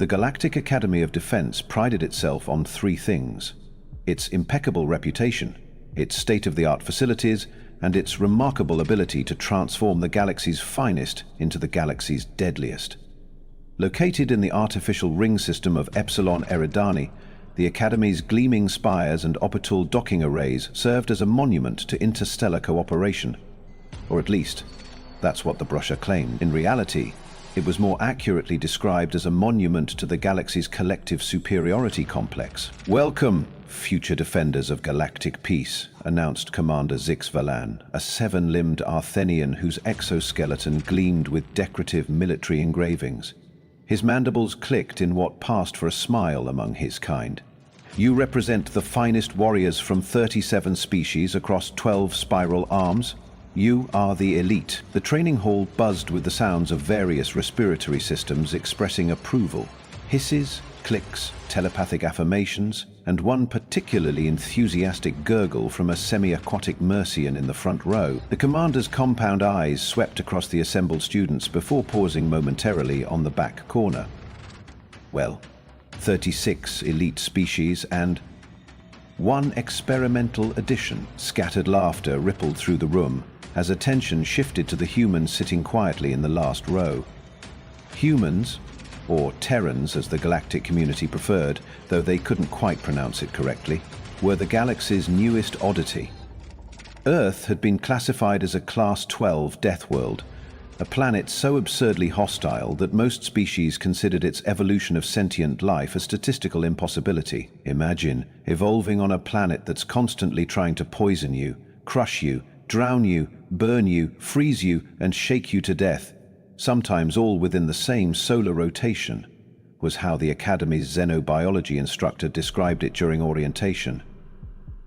The Galactic Academy of Defense prided itself on three things: its impeccable reputation, its state-of-the-art facilities, and its remarkable ability to transform the galaxy's finest into the galaxy's deadliest. Located in the artificial ring system of Epsilon Eridani, the Academy's gleaming spires and orbital docking arrays served as a monument to interstellar cooperation. Or at least, that's what the brochure claimed. In reality, it was more accurately described as a monument to the galaxy's collective superiority complex. "Welcome, future defenders of galactic peace," announced Commander Zix-Valan, a seven-limbed Arthenian whose exoskeleton gleamed with decorative military engravings. His mandibles clicked in what passed for a smile among his kind. "You represent the finest warriors from 37 species across 12 spiral arms. You are the elite." The training hall buzzed with the sounds of various respiratory systems expressing approval. Hisses, clicks, telepathic affirmations, and one particularly enthusiastic gurgle from a semi-aquatic Mercian in the front row. The commander's compound eyes swept across the assembled students before pausing momentarily on the back corner. Well, 36 elite species and one experimental addition. Scattered laughter rippled through the room as attention shifted to the humans sitting quietly in the last row. Humans, or Terrans as the galactic community preferred, though they couldn't quite pronounce it correctly, were the galaxy's newest oddity. Earth had been classified as a Class 12 Deathworld, a planet so absurdly hostile that most species considered its evolution of sentient life a statistical impossibility. Imagine evolving on a planet that's constantly trying to poison you, crush you, drown you, burn you, freeze you, and shake you to death, sometimes all within the same solar rotation, was how the Academy's xenobiology instructor described it during orientation.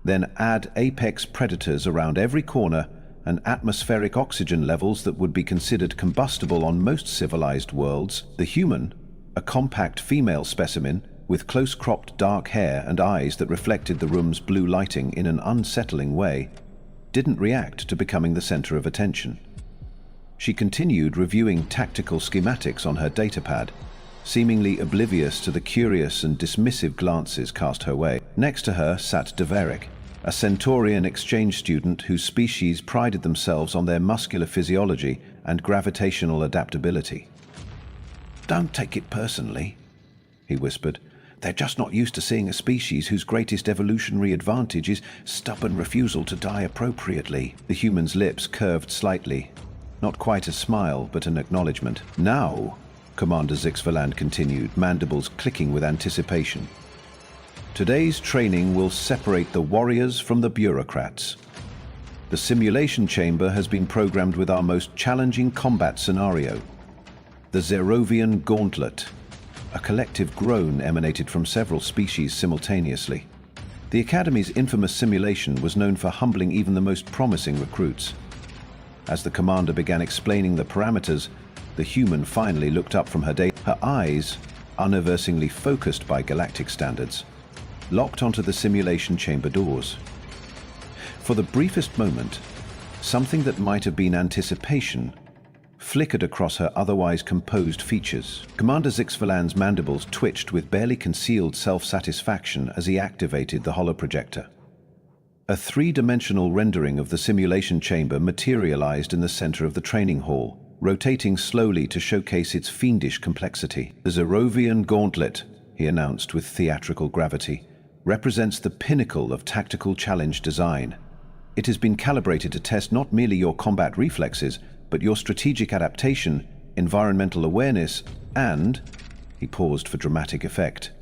Then add apex predators around every corner and atmospheric oxygen levels that would be considered combustible on most civilized worlds. The human, a compact female specimen with close-cropped dark hair and eyes that reflected the room's blue lighting in an unsettling way, didn't react to becoming the center of attention. She continued reviewing tactical schematics on her datapad, seemingly oblivious to the curious and dismissive glances cast her way. Next to her sat Deverick, a Centaurian exchange student whose species prided themselves on their muscular physiology and gravitational adaptability. "Don't take it personally," he whispered. "They're just not used to seeing a species whose greatest evolutionary advantage is stubborn refusal to die appropriately." The human's lips curved slightly. Not quite a smile, but an acknowledgement. "Now," Commander Zix-Valan continued, mandibles clicking with anticipation, "today's training will separate the warriors from the bureaucrats. The simulation chamber has been programmed with our most challenging combat scenario, the Zerovian Gauntlet." A collective groan emanated from several species simultaneously. The Academy's infamous simulation was known for humbling even the most promising recruits. As the commander began explaining the parameters, the human finally looked up from her data. Her eyes, unreversingly focused by galactic standards, locked onto the simulation chamber doors. For the briefest moment, something that might have been anticipation flickered across her otherwise composed features. Commander Zix-Valan's mandibles twitched with barely concealed self-satisfaction as he activated the holoprojector. A three-dimensional rendering of the simulation chamber materialized in the center of the training hall, rotating slowly to showcase its fiendish complexity. "The Zerovian Gauntlet," he announced with theatrical gravity, "represents the pinnacle of tactical challenge design. It has been calibrated to test not merely your combat reflexes, but your strategic adaptation, environmental awareness, and," he paused for dramatic effect,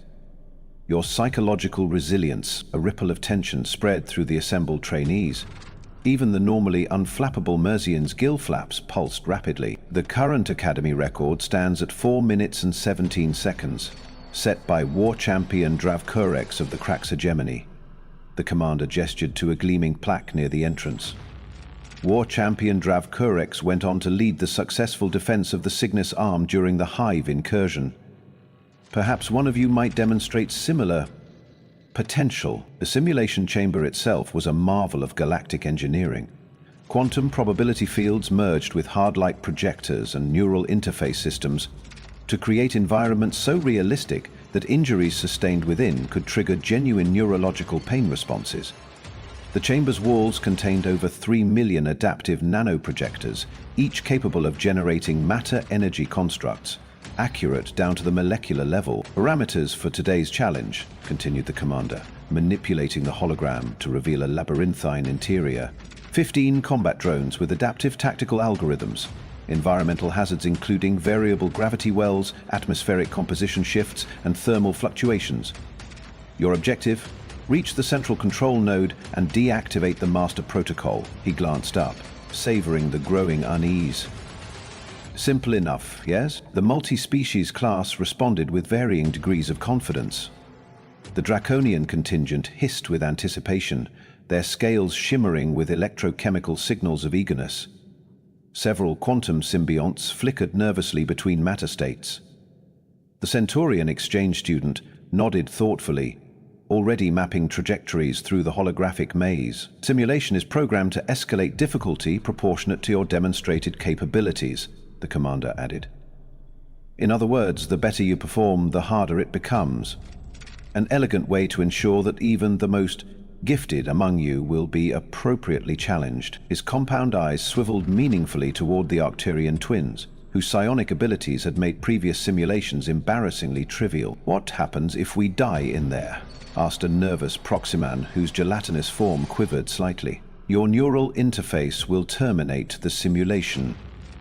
"your psychological resilience." A ripple of tension spread through the assembled trainees. Even the normally unflappable Mercian's gill flaps pulsed rapidly. The current Academy record stands at 4 minutes and 17 seconds, set by war champion Dravkurex of the Crax Hegemony. The commander gestured to a gleaming plaque near the entrance. War champion Dravkurex went on to lead the successful defense of the Cygnus Arm during the Hive incursion. Perhaps one of you might demonstrate similar potential. The simulation chamber itself was a marvel of galactic engineering. Quantum probability fields merged with hard light projectors and neural interface systems to create environments so realistic that injuries sustained within could trigger genuine neurological pain responses. The chamber's walls contained over 3 million adaptive nanoprojectors, each capable of generating matter-energy constructs, accurate down to the molecular level. Parameters for today's challenge, continued the commander, manipulating the hologram to reveal a labyrinthine interior. 15 combat drones with adaptive tactical algorithms. Environmental hazards including variable gravity wells, atmospheric composition shifts, and thermal fluctuations. Your objective? Reach the central control node and deactivate the master protocol. He glanced up, savoring the growing unease. Simple enough, yes? The multi-species class responded with varying degrees of confidence. The draconian contingent hissed with anticipation, their scales shimmering with electrochemical signals of eagerness. Several quantum symbionts flickered nervously between matter states. The Centaurian exchange student nodded thoughtfully, already mapping trajectories through the holographic maze. Simulation is programmed to escalate difficulty proportionate to your demonstrated capabilities, the commander added. In other words, the better you perform, the harder it becomes. An elegant way to ensure that even the most gifted among you will be appropriately challenged. His compound eyes swiveled meaningfully toward the Arcturian twins, whose psionic abilities had made previous simulations embarrassingly trivial. What happens if we die in there? Asked a nervous Proximan whose gelatinous form quivered slightly. Your neural interface will terminate the simulation,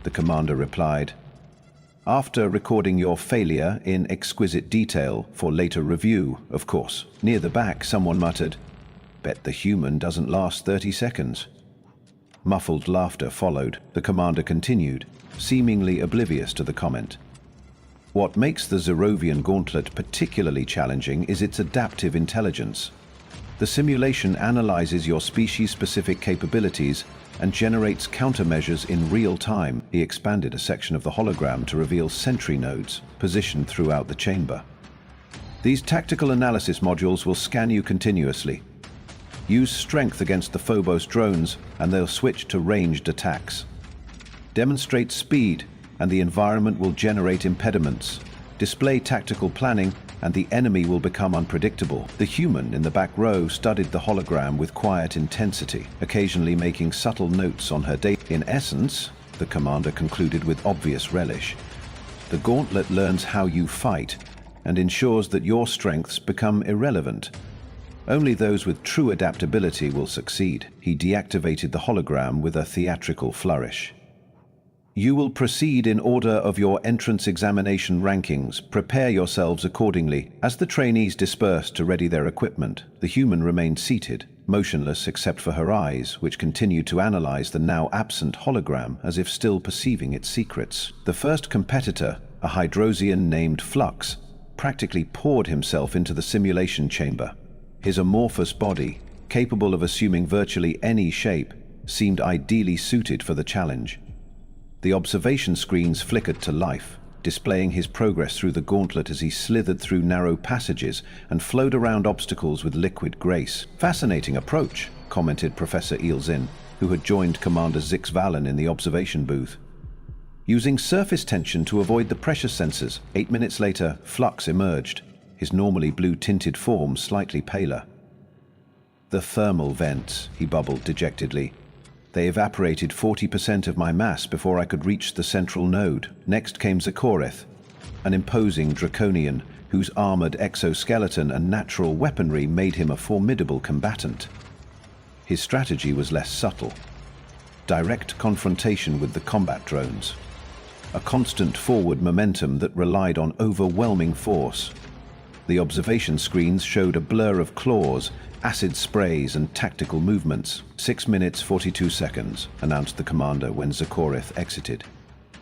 the commander replied. After recording your failure in exquisite detail for later review, of course. Near the back, someone muttered, "Bet the human doesn't last 30 seconds. Muffled laughter followed. The commander continued, seemingly oblivious to the comment. What makes the Zerovian gauntlet particularly challenging is its adaptive intelligence. The simulation analyzes your species-specific capabilities and generates countermeasures in real time. He expanded a section of the hologram to reveal sentry nodes positioned throughout the chamber. These tactical analysis modules will scan you continuously. Use strength against the Phobos drones and they'll switch to ranged attacks. Demonstrate speed and the environment will generate impediments. Display tactical planning and the enemy will become unpredictable. The human in the back row studied the hologram with quiet intensity, occasionally making subtle notes on her data. In essence, the commander concluded with obvious relish, the gauntlet learns how you fight and ensures that your strengths become irrelevant. Only those with true adaptability will succeed. He deactivated the hologram with a theatrical flourish. You will proceed in order of your entrance examination rankings. Prepare yourselves accordingly. As the trainees dispersed to ready their equipment, the human remained seated, motionless except for her eyes, which continued to analyze the now absent hologram as if still perceiving its secrets. The first competitor, a Hydrosian named Flux, practically poured himself into the simulation chamber. His amorphous body, capable of assuming virtually any shape, seemed ideally suited for the challenge. The observation screens flickered to life, displaying his progress through the gauntlet as he slithered through narrow passages and flowed around obstacles with liquid grace. Fascinating approach, commented Professor Eelzin, who had joined Commander Zix Valen in the observation booth. Using surface tension to avoid the pressure sensors, 8 minutes later, Flux emerged, his normally blue-tinted form slightly paler. The thermal vents, he bubbled dejectedly. They evaporated 40% of my mass before I could reach the central node. Next came Zakoreth, an imposing draconian whose armored exoskeleton and natural weaponry made him a formidable combatant. His strategy was less subtle. Direct confrontation with the combat drones. A constant forward momentum that relied on overwhelming force. The observation screens showed a blur of claws, acid sprays and tactical movements. 6 minutes 42 seconds, announced the commander when Zakoreth exited.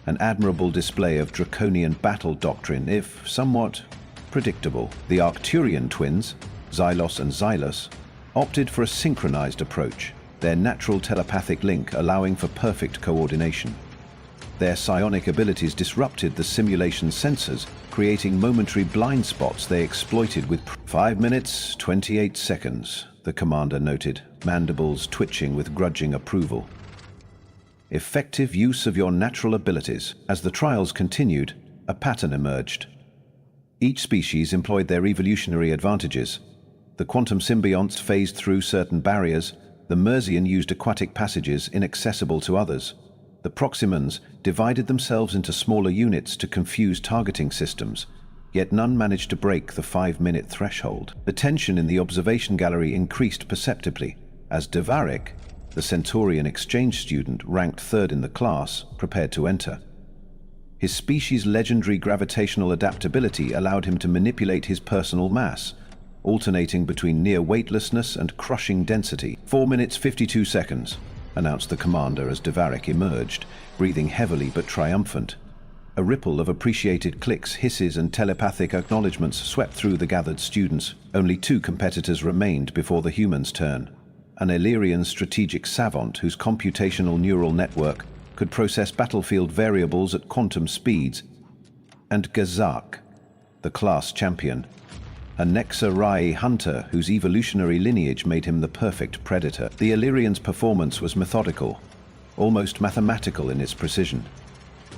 An admirable display of draconian battle doctrine, if somewhat predictable. The Arcturian twins, Xylos and Xylus, opted for a synchronized approach, their natural telepathic link allowing for perfect coordination. Their psionic abilities disrupted the simulation sensors, creating momentary blind spots they exploited with 5 minutes, 28 seconds, the commander noted, mandibles twitching with grudging approval. Effective use of your natural abilities. As the trials continued, a pattern emerged. Each species employed their evolutionary advantages. The quantum symbionts phased through certain barriers, the Mersian used aquatic passages inaccessible to others. The Proximans divided themselves into smaller units to confuse targeting systems, yet none managed to break the 5-minute threshold. The tension in the observation gallery increased perceptibly as Devarik, the Centaurian exchange student ranked third in the class, prepared to enter. His species' legendary gravitational adaptability allowed him to manipulate his personal mass, alternating between near weightlessness and crushing density. 4 minutes 52 seconds, announced the commander as Devarik emerged, breathing heavily but triumphant. A ripple of appreciated clicks, hisses, and telepathic acknowledgements swept through the gathered students. Only 2 competitors remained before the humans' turn. An Illyrian strategic savant whose computational neural network could process battlefield variables at quantum speeds, and Gazak, the class champion, a Nexarai hunter whose evolutionary lineage made him the perfect predator. The Illyrian's performance was methodical, almost mathematical in its precision.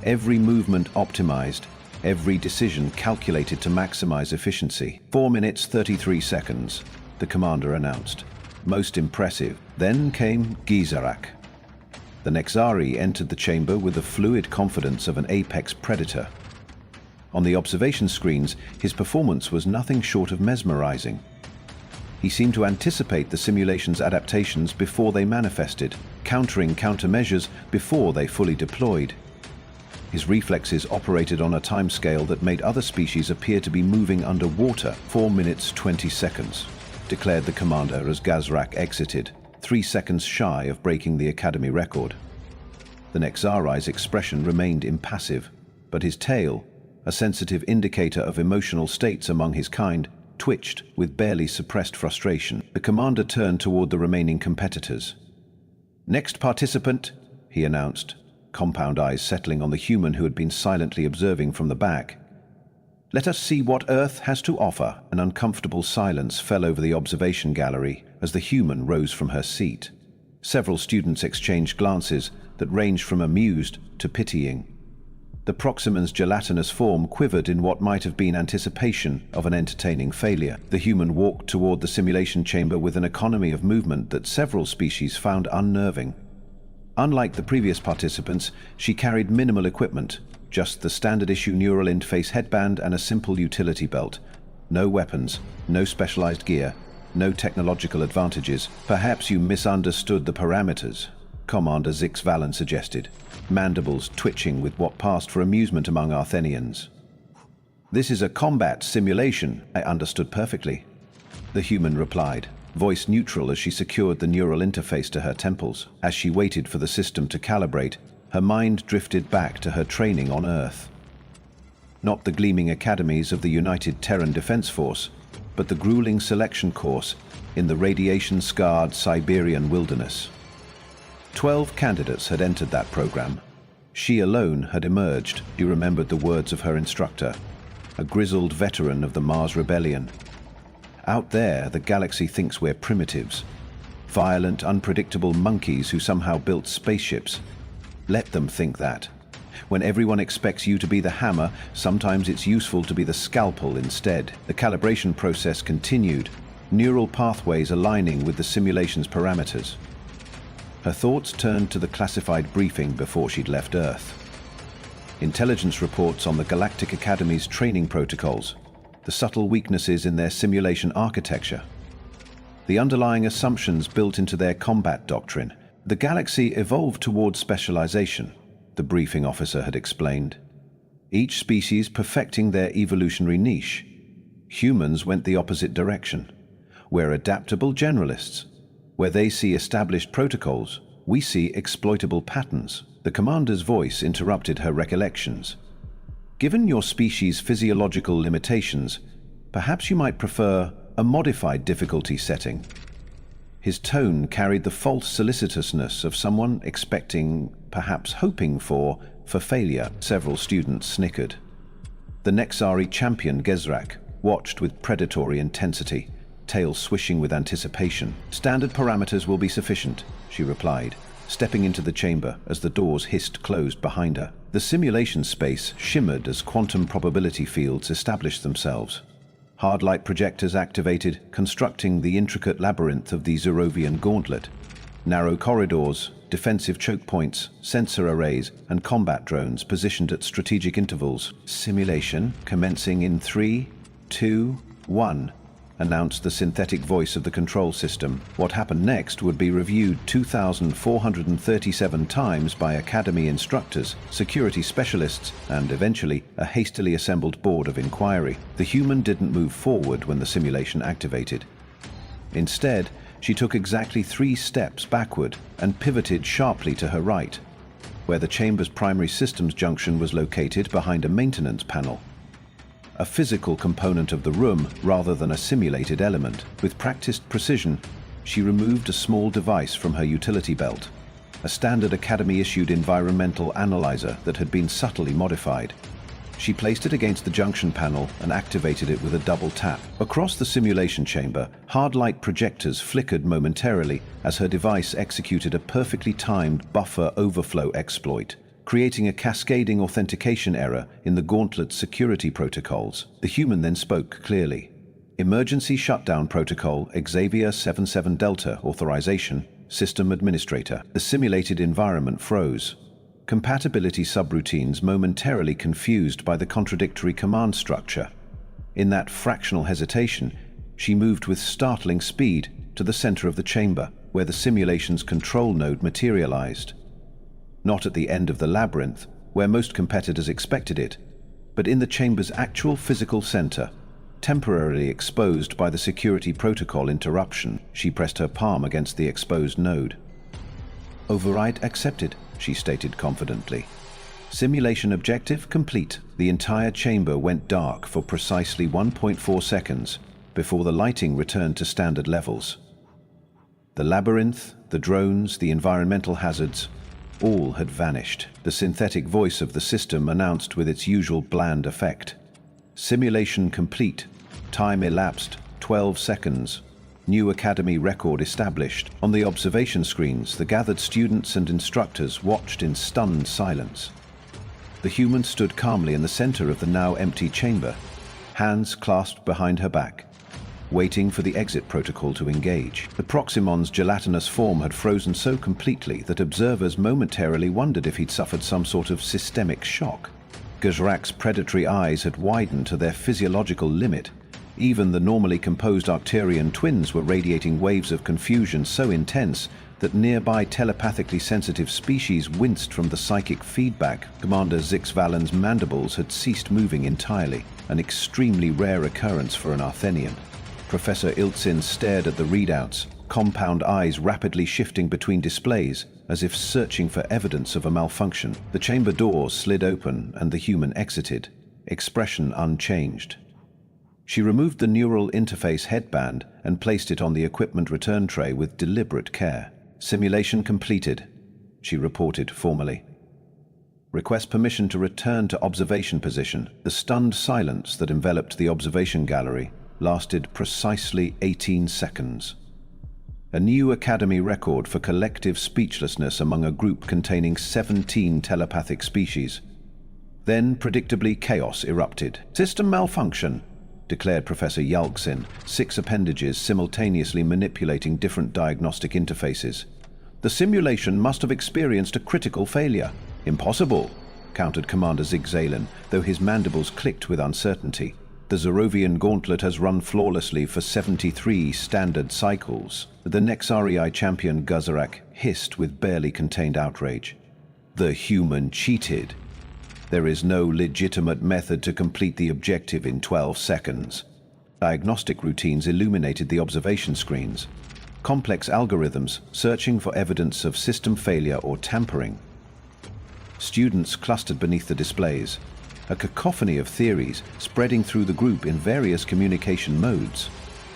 Every movement optimized, every decision calculated to maximize efficiency. 4 minutes 33 seconds, the commander announced. Most impressive. Then came Gizarak. The Nexari entered the chamber with the fluid confidence of an apex predator. On the observation screens, his performance was nothing short of mesmerizing. He seemed to anticipate the simulation's adaptations before they manifested, countering countermeasures before they fully deployed. His reflexes operated on a timescale that made other species appear to be moving underwater. 4 minutes 20 seconds, declared the commander as Gazrak exited, 3 seconds shy of breaking the Academy record. The Nexari's expression remained impassive, but his tail, a sensitive indicator of emotional states among his kind, twitched with barely suppressed frustration. The commander turned toward the remaining competitors. "Next participant," he announced, compound eyes settling on the human who had been silently observing from the back. "Let us see what Earth has to offer." An uncomfortable silence fell over the observation gallery as the human rose from her seat. Several students exchanged glances that ranged from amused to pitying. The Proximan's gelatinous form quivered in what might have been anticipation of an entertaining failure. The human walked toward the simulation chamber with an economy of movement that several species found unnerving. Unlike the previous participants, she carried minimal equipment, just the standard-issue neural interface headband and a simple utility belt. No weapons, no specialized gear, no technological advantages. "Perhaps you misunderstood the parameters," Commander Zix Valen suggested, mandibles twitching with what passed for amusement among Arthenians. "This is a combat simulation." "I understood perfectly," the human replied, voice neutral as she secured the neural interface to her temples. As she waited for the system to calibrate, her mind drifted back to her training on Earth. Not the gleaming academies of the United Terran Defense Force, but the grueling selection course in the radiation-scarred Siberian wilderness. 12 candidates had entered that program. She alone had emerged. She remembered the words of her instructor, a grizzled veteran of the Mars Rebellion. "Out there, the galaxy thinks we're primitives. Violent, unpredictable monkeys who somehow built spaceships. Let them think that. When everyone expects you to be the hammer, sometimes it's useful to be the scalpel instead." The calibration process continued, neural pathways aligning with the simulation's parameters. Her thoughts turned to the classified briefing before she'd left Earth. Intelligence reports on the Galactic Academy's training protocols, the subtle weaknesses in their simulation architecture, the underlying assumptions built into their combat doctrine. "The galaxy evolved towards specialization," the briefing officer had explained. "Each species perfecting their evolutionary niche. Humans went the opposite direction. We're adaptable generalists. Where they see established protocols, we see exploitable patterns." The commander's voice interrupted her recollections. "Given your species' physiological limitations, perhaps you might prefer a modified difficulty setting." His tone carried the false solicitousness of someone expecting, perhaps hoping for failure. Several students snickered. The Nexari champion Gezrak watched with predatory intensity, tail swishing with anticipation. "Standard parameters will be sufficient," she replied, stepping into the chamber as the doors hissed closed behind her. The simulation space shimmered as quantum probability fields established themselves. Hard light projectors activated, constructing the intricate labyrinth of the Zerovian gauntlet. Narrow corridors, defensive choke points, sensor arrays, and combat drones positioned at strategic intervals. Simulation commencing in 3, 2, 1, announced the synthetic voice of the control system. What happened next would be reviewed 2,437 times by Academy instructors, security specialists, and eventually a hastily assembled board of inquiry. The human didn't move forward when the simulation activated. Instead, she took exactly 3 steps backward and pivoted sharply to her right, where the chamber's primary systems junction was located behind a maintenance panel. A physical component of the room rather than a simulated element. With practiced precision, she removed a small device from her utility belt, a standard Academy-issued environmental analyzer that had been subtly modified. She placed it against the junction panel and activated it with a double tap. Across the simulation chamber, hard light projectors flickered momentarily as her device executed a perfectly timed buffer overflow exploit, creating a cascading authentication error in the Gauntlet's security protocols. The human then spoke clearly. Emergency Shutdown Protocol Xavier 77 Delta Authorization, System Administrator. The simulated environment froze. Compatibility subroutines momentarily confused by the contradictory command structure. In that fractional hesitation, she moved with startling speed to the center of the chamber, where the simulation's control node materialized. Not at the end of the labyrinth, where most competitors expected it, but in the chamber's actual physical center, temporarily exposed by the security protocol interruption. She pressed her palm against the exposed node. "Override accepted," she stated confidently. Simulation objective complete. The entire chamber went dark for precisely 1.4 seconds before the lighting returned to standard levels. The labyrinth, the drones, the environmental hazards, all had vanished. The synthetic voice of the system announced with its usual bland effect. Simulation complete. Time elapsed 12 seconds. New Academy record established. On the observation screens, the gathered students and instructors watched in stunned silence. The human stood calmly in the center of the now empty chamber, hands clasped behind her back, waiting for the exit protocol to engage. The Proximon's gelatinous form had frozen so completely that observers momentarily wondered if he'd suffered some sort of systemic shock. Gazrak's predatory eyes had widened to their physiological limit. Even the normally composed Arcturian twins were radiating waves of confusion so intense that nearby telepathically sensitive species winced from the psychic feedback. Commander Zixvalen's mandibles had ceased moving entirely, an extremely rare occurrence for an Arthenian. Professor Iltsin stared at the readouts, compound eyes rapidly shifting between displays, as if searching for evidence of a malfunction. The chamber door slid open and the human exited, expression unchanged. She removed the neural interface headband and placed it on the equipment return tray with deliberate care. "Simulation completed," she reported formally. "Request permission to return to observation position." The stunned silence that enveloped the observation gallery lasted precisely 18 seconds. A new Academy record for collective speechlessness among a group containing 17 telepathic species. Then, predictably, chaos erupted. "System malfunction," declared Professor Yalksin, 6 appendages simultaneously manipulating different diagnostic interfaces. "The simulation must have experienced a critical failure." "Impossible," countered Commander Zigzalen, though his mandibles clicked with uncertainty. "The Zerovian gauntlet has run flawlessly for 73 standard cycles." The Nexarii champion Guzarak hissed with barely contained outrage. "The human cheated. There is no legitimate method to complete the objective in 12 seconds. Diagnostic routines illuminated the observation screens. Complex algorithms searching for evidence of system failure or tampering. Students clustered beneath the displays, a cacophony of theories spreading through the group in various communication modes: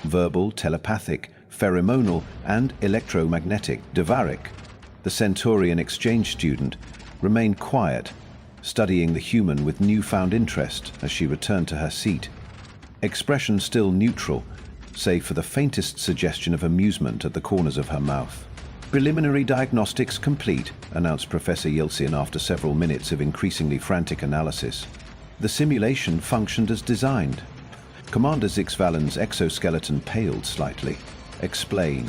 verbal, telepathic, pheromonal, and electromagnetic. Devarik, the Centaurian exchange student, remained quiet, studying the human with newfound interest as she returned to her seat. Expression still neutral, save for the faintest suggestion of amusement at the corners of her mouth. "Preliminary diagnostics complete," announced Professor Yeltsin after several minutes of increasingly frantic analysis. The simulation functioned as designed. Commander Zixvalen's exoskeleton paled slightly. "Explain."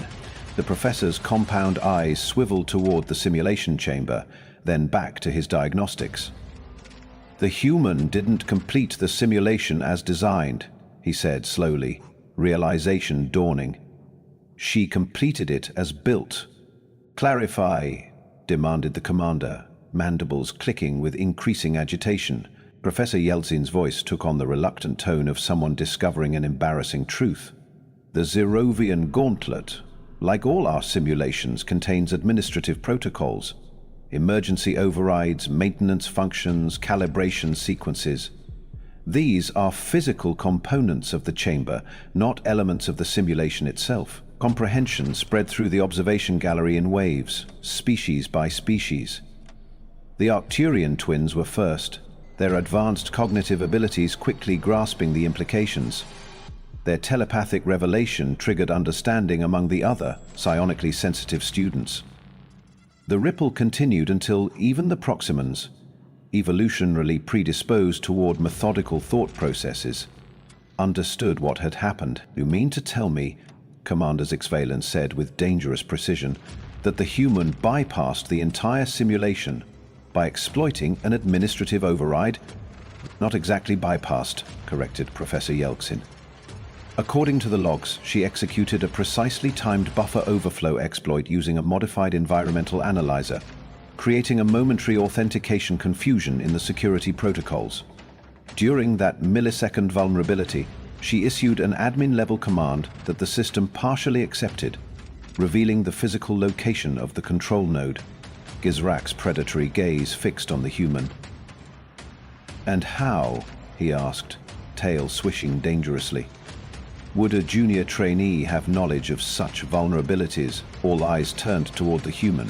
The professor's compound eyes swiveled toward the simulation chamber, then back to his diagnostics. "The human didn't complete the simulation as designed," he said slowly, realization dawning. "She completed it as built." "Clarify," demanded the commander, mandibles clicking with increasing agitation. Professor Yeltsin's voice took on the reluctant tone of someone discovering an embarrassing truth. "The Zerovian gauntlet, like all our simulations, contains administrative protocols. Emergency overrides, maintenance functions, calibration sequences. These are physical components of the chamber, not elements of the simulation itself. Comprehension spread through the observation gallery in waves, species by species. The Arcturian twins were first, their advanced cognitive abilities quickly grasping the implications. Their telepathic revelation triggered understanding among the other, psionically sensitive students. The ripple continued until even the Proximans, evolutionarily predisposed toward methodical thought processes, understood what had happened. "You mean to tell me," Commander Zixvalen said with dangerous precision, "that the human bypassed the entire simulation by exploiting an administrative override?" "Not exactly bypassed," corrected Professor Yeltsin. "According to the logs, she executed a precisely timed buffer overflow exploit using a modified environmental analyzer, creating a momentary authentication confusion in the security protocols. During that millisecond vulnerability, she issued an admin-level command that the system partially accepted, revealing the physical location of the control node." Gizrak's predatory gaze fixed on the human. "And how?" he asked, tail swishing dangerously. "Would a junior trainee have knowledge of such vulnerabilities?" All eyes turned toward the human,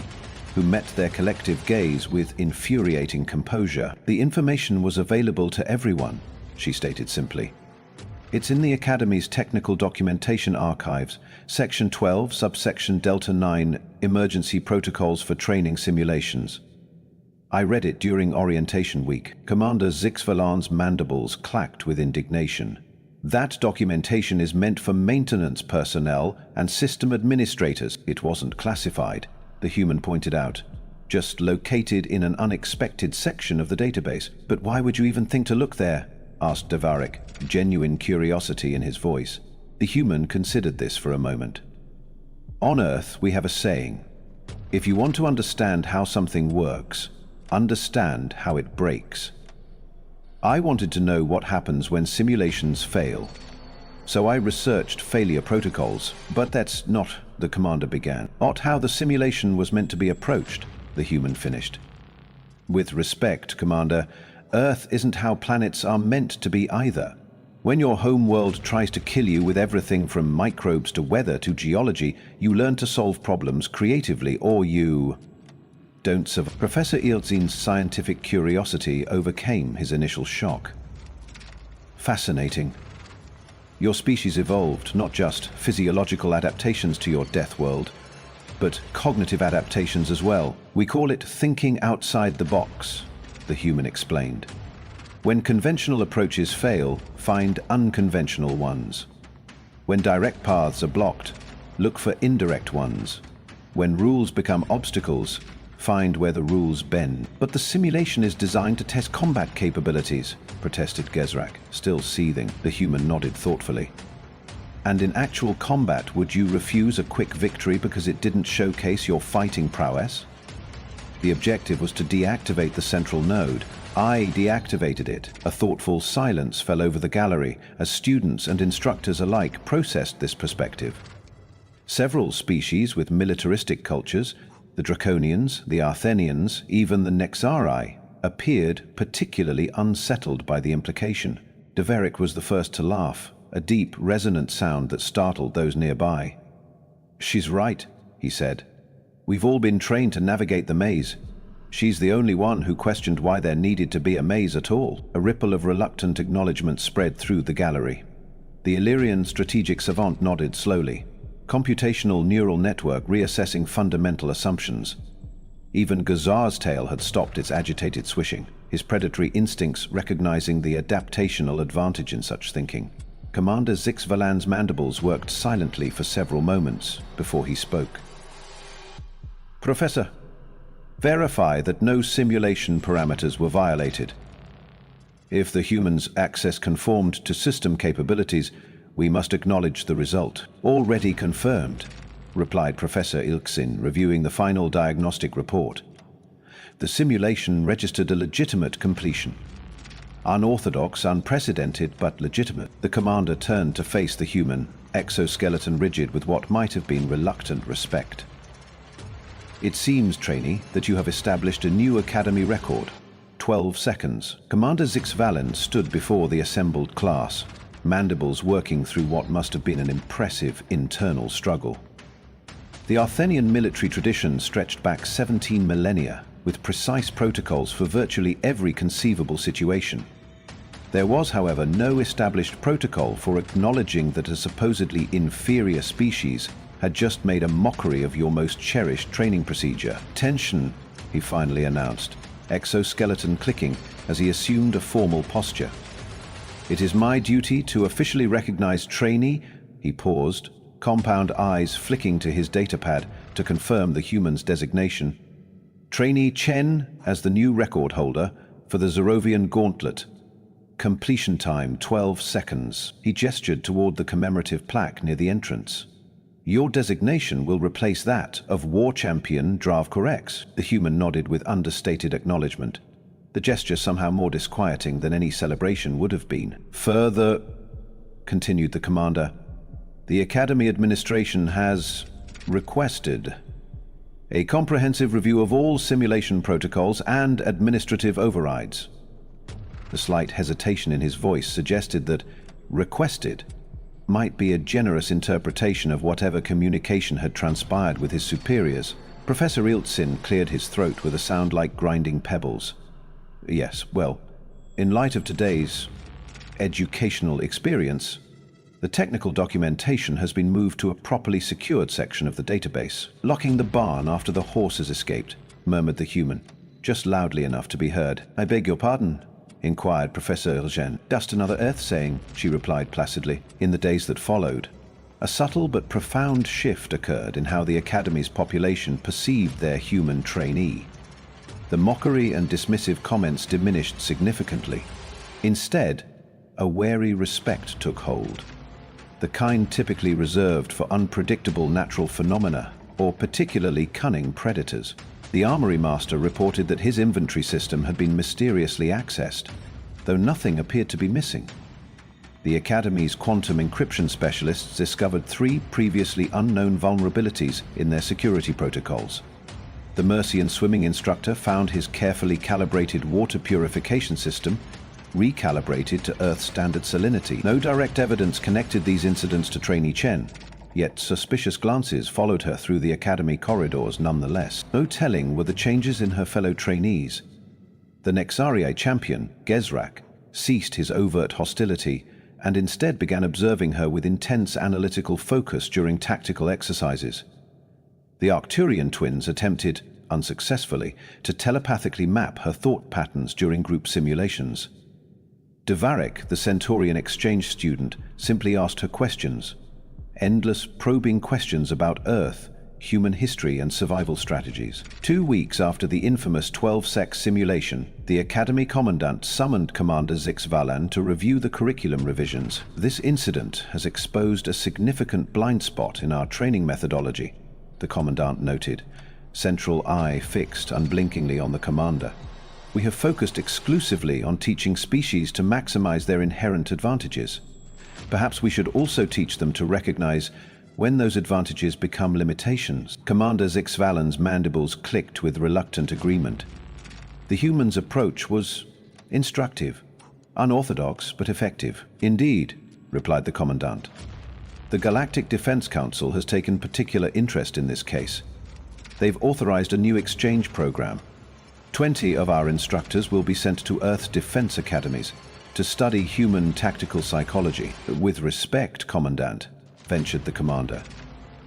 who met their collective gaze with infuriating composure. "The information was available to everyone," she stated simply. "It's in the Academy's technical documentation archives, Section 12, Subsection Delta 9, Emergency Protocols for Training Simulations. I read it during orientation week." Commander Zixvalan's mandibles clacked with indignation. "That documentation is meant for maintenance personnel and system administrators." "It wasn't classified," the human pointed out, "just located in an unexpected section of the database." "But why would you even think to look there?" asked Devarik, genuine curiosity in his voice. The human considered this for a moment. "On Earth, we have a saying: if you want to understand how something works, understand how it breaks. I wanted to know what happens when simulations fail, so I researched failure protocols, but that's not," the commander began. "Not how the simulation was meant to be approached," the human finished. "With respect, Commander, Earth isn't how planets are meant to be either. When your home world tries to kill you with everything from microbes to weather to geology, you learn to solve problems creatively, or you don't survive." Professor Yeltsin's scientific curiosity overcame his initial shock. "Fascinating. Your species evolved not just physiological adaptations to your death world, but cognitive adaptations as well. We call it thinking outside the box," the human explained. "When conventional approaches fail, find unconventional ones. When direct paths are blocked, look for indirect ones. When rules become obstacles, find where the rules bend." "But the simulation is designed to test combat capabilities," protested Gizrak, still seething. The human nodded thoughtfully. "And in actual combat, would you refuse a quick victory because it didn't showcase your fighting prowess? The objective was to deactivate the central node. I deactivated it." A thoughtful silence fell over the gallery as students and instructors alike processed this perspective. Several species with militaristic cultures, the Draconians, the Arthenians, even the Nexari, appeared particularly unsettled by the implication. Devarik was the first to laugh, a deep, resonant sound that startled those nearby. "She's right," he said. "We've all been trained to navigate the maze. She's the only one who questioned why there needed to be a maze at all." A ripple of reluctant acknowledgement spread through the gallery. The Illyrian strategic savant nodded slowly. computational neural network reassessing fundamental assumptions. Even Gazar's tail had stopped its agitated swishing, his predatory instincts recognizing the adaptational advantage in such thinking. Commander Zix-Valan's mandibles worked silently for several moments before he spoke. "Professor, verify that no simulation parameters were violated. If the human's access conformed to system capabilities, we must acknowledge the result." "Already confirmed," replied Professor Ilksin, reviewing the final diagnostic report. "The simulation registered a legitimate completion. Unorthodox, unprecedented, but legitimate." The commander turned to face the human, exoskeleton rigid with what might have been reluctant respect. "It seems, trainee, that you have established a new Academy record. 12 seconds. Commander Zix-Valen stood before the assembled class, mandibles working through what must have been an impressive internal struggle. The Arthenian military tradition stretched back 17 millennia, with precise protocols for virtually every conceivable situation. There was, however, no established protocol for acknowledging that a supposedly inferior species had just made a mockery of your most cherished training procedure. "Attention," he finally announced, exoskeleton clicking as he assumed a formal posture. "It is my duty to officially recognize trainee," he paused, compound eyes flicking to his datapad to confirm the human's designation, "Trainee Chen as the new record holder for the Zerovian Gauntlet. Completion time 12 seconds. He gestured toward the commemorative plaque near the entrance. "Your designation will replace that of War Champion Dravkorex." The human nodded with understated acknowledgement, the gesture somehow more disquieting than any celebration would have been. "Further," continued the commander, "the Academy administration has requested a comprehensive review of all simulation protocols and administrative overrides." The slight hesitation in his voice suggested that "requested" might be a generous interpretation of whatever communication had transpired with his superiors. Professor Iltsin cleared his throat with a sound like grinding pebbles. "Yes, well, in light of today's educational experience, the technical documentation has been moved to a properly secured section of the database." "Locking the barn after the horses escaped," murmured the human, just loudly enough to be heard. "I beg your pardon?" inquired Professor Ilgen. "Just another Earth saying," she replied placidly. In the days that followed, a subtle but profound shift occurred in how the Academy's population perceived their human trainee. The mockery and dismissive comments diminished significantly. Instead, a wary respect took hold, the kind typically reserved for unpredictable natural phenomena or particularly cunning predators. The Armory Master reported that his inventory system had been mysteriously accessed, though nothing appeared to be missing. The Academy's quantum encryption specialists discovered 3 previously unknown vulnerabilities in their security protocols. The Mercian swimming instructor found his carefully calibrated water purification system recalibrated to Earth standard salinity. No direct evidence connected these incidents to Trainee Chen, yet suspicious glances followed her through the Academy corridors nonetheless. No telling were the changes in her fellow trainees. The Nexarii champion, Gezrak, ceased his overt hostility and instead began observing her with intense analytical focus during tactical exercises. The Arcturian twins attempted, unsuccessfully, to telepathically map her thought patterns during group simulations. Devarek, the Centaurian exchange student, simply asked her questions. Endless, probing questions about Earth, human history and survival strategies. 2 weeks after the infamous 12-sec simulation, the Academy Commandant summoned Commander Zix-Valan to review the curriculum revisions. "This incident has exposed a significant blind spot in our training methodology," the Commandant noted, central eye fixed unblinkingly on the commander. "We have focused exclusively on teaching species to maximize their inherent advantages. Perhaps we should also teach them to recognize when those advantages become limitations." Commander Zix-Valan's mandibles clicked with reluctant agreement. The human's approach was instructive, unorthodox but effective. "Indeed," replied the Commandant. "The Galactic Defense Council has taken particular interest in this case. They've authorized a new exchange program. 20 of our instructors will be sent to Earth's defense academies to study human tactical psychology." "With respect, Commandant," ventured the commander,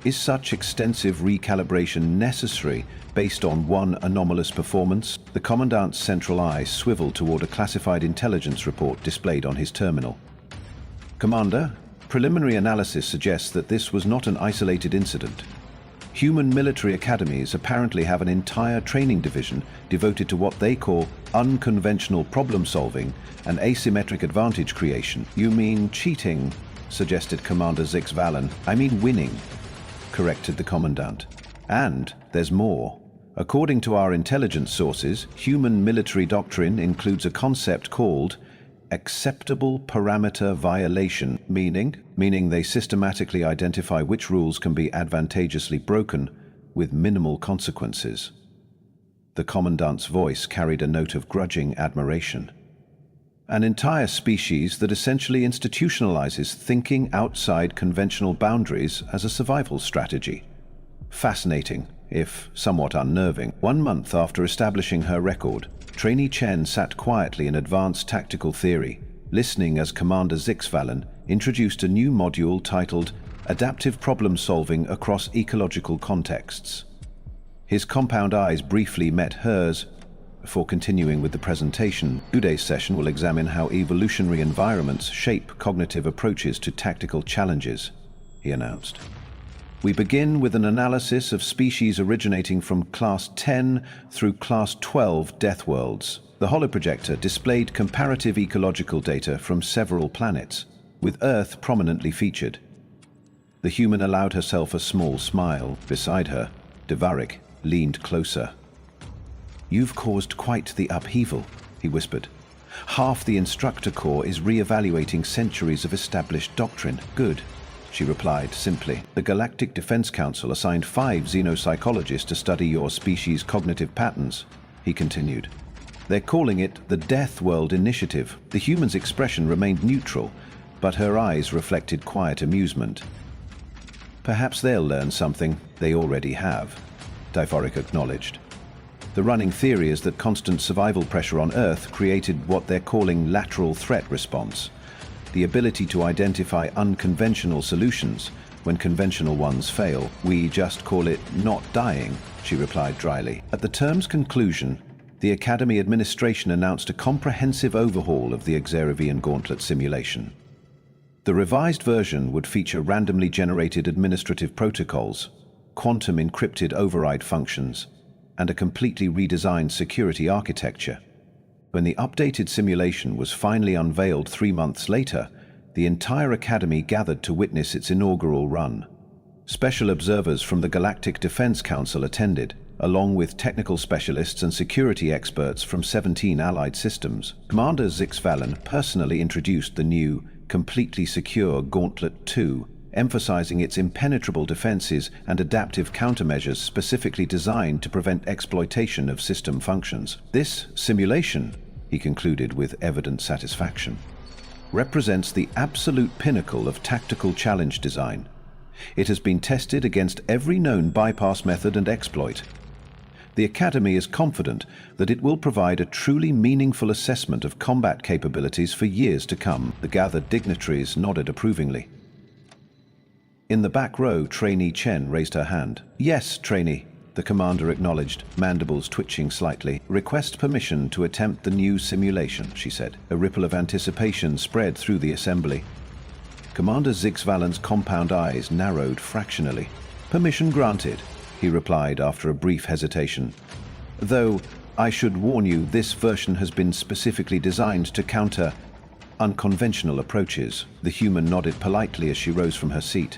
Is such extensive recalibration necessary based on one anomalous performance? The Commandant's central eye swiveled toward a classified intelligence report displayed on his terminal. Commander, preliminary analysis suggests that this was not an isolated incident. Human military academies apparently have an entire training division devoted to what they call unconventional problem solving and asymmetric advantage creation. You mean cheating, suggested Commander Zix Valen. I mean winning, corrected the Commandant. And there's more. According to our intelligence sources, human military doctrine includes a concept called acceptable parameter violation, meaning they systematically identify which rules can be advantageously broken with minimal consequences. The Commandant's voice carried a note of grudging admiration. An entire species that essentially institutionalizes thinking outside conventional boundaries as a survival strategy. Fascinating, if somewhat unnerving. 1 month after establishing her record, Trainee Chen sat quietly in advanced tactical theory, listening as Commander Zix Valen introduced a new module titled Adaptive Problem Solving Across Ecological Contexts. His compound eyes briefly met hers. Before continuing with the presentation, today's session will examine how evolutionary environments shape cognitive approaches to tactical challenges, he announced. We begin with an analysis of species originating from Class 10 through Class 12 Deathworlds. The holoprojector displayed comparative ecological data from several planets, with Earth prominently featured. The human allowed herself a small smile. Beside her, Devarik leaned closer. You've caused quite the upheaval, he whispered. Half the instructor corps is re-evaluating centuries of established doctrine. Good, she replied simply. The Galactic Defense Council assigned 5 xenopsychologists to study your species' cognitive patterns, he continued. They're calling it the Deathworld Initiative. The human's expression remained neutral, but her eyes reflected quiet amusement. Perhaps they'll learn something they already have, Devarik acknowledged. The running theory is that constant survival pressure on Earth created what they're calling lateral threat response, the ability to identify unconventional solutions when conventional ones fail. We just call it not dying, she replied dryly. At the term's conclusion, the Academy administration announced a comprehensive overhaul of the Xeravian Gauntlet simulation. The revised version would feature randomly generated administrative protocols, quantum encrypted override functions, and a completely redesigned security architecture. When the updated simulation was finally unveiled 3 months later, the entire Academy gathered to witness its inaugural run. Special observers from the Galactic Defense Council attended, along with technical specialists and security experts from 17 allied systems. Commander Zix Valen personally introduced the new, completely secure Gauntlet 2, emphasizing its impenetrable defenses and adaptive countermeasures specifically designed to prevent exploitation of system functions. This simulation, he concluded with evident satisfaction, represents the absolute pinnacle of tactical challenge design. It has been tested against every known bypass method and exploit. The Academy is confident that it will provide a truly meaningful assessment of combat capabilities for years to come. The gathered dignitaries nodded approvingly. In the back row, Trainee Chen raised her hand. Yes, Trainee, the commander acknowledged, mandibles twitching slightly. Request permission to attempt the new simulation, she said. A ripple of anticipation spread through the assembly. Commander Zix Valen's compound eyes narrowed fractionally. Permission granted, he replied after a brief hesitation. Though, I should warn you, this version has been specifically designed to counter unconventional approaches. The human nodded politely as she rose from her seat.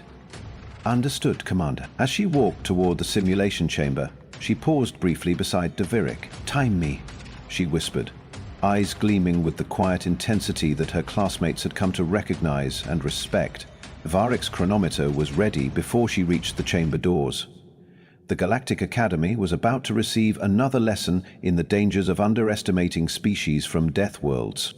Understood, Commander. As she walked toward the simulation chamber, she paused briefly beside Devarik. Time me, she whispered, eyes gleaming with the quiet intensity that her classmates had come to recognize and respect. Devarik's chronometer was ready before she reached the chamber doors. The Galactic Academy was about to receive another lesson in the dangers of underestimating species from Deathworlds.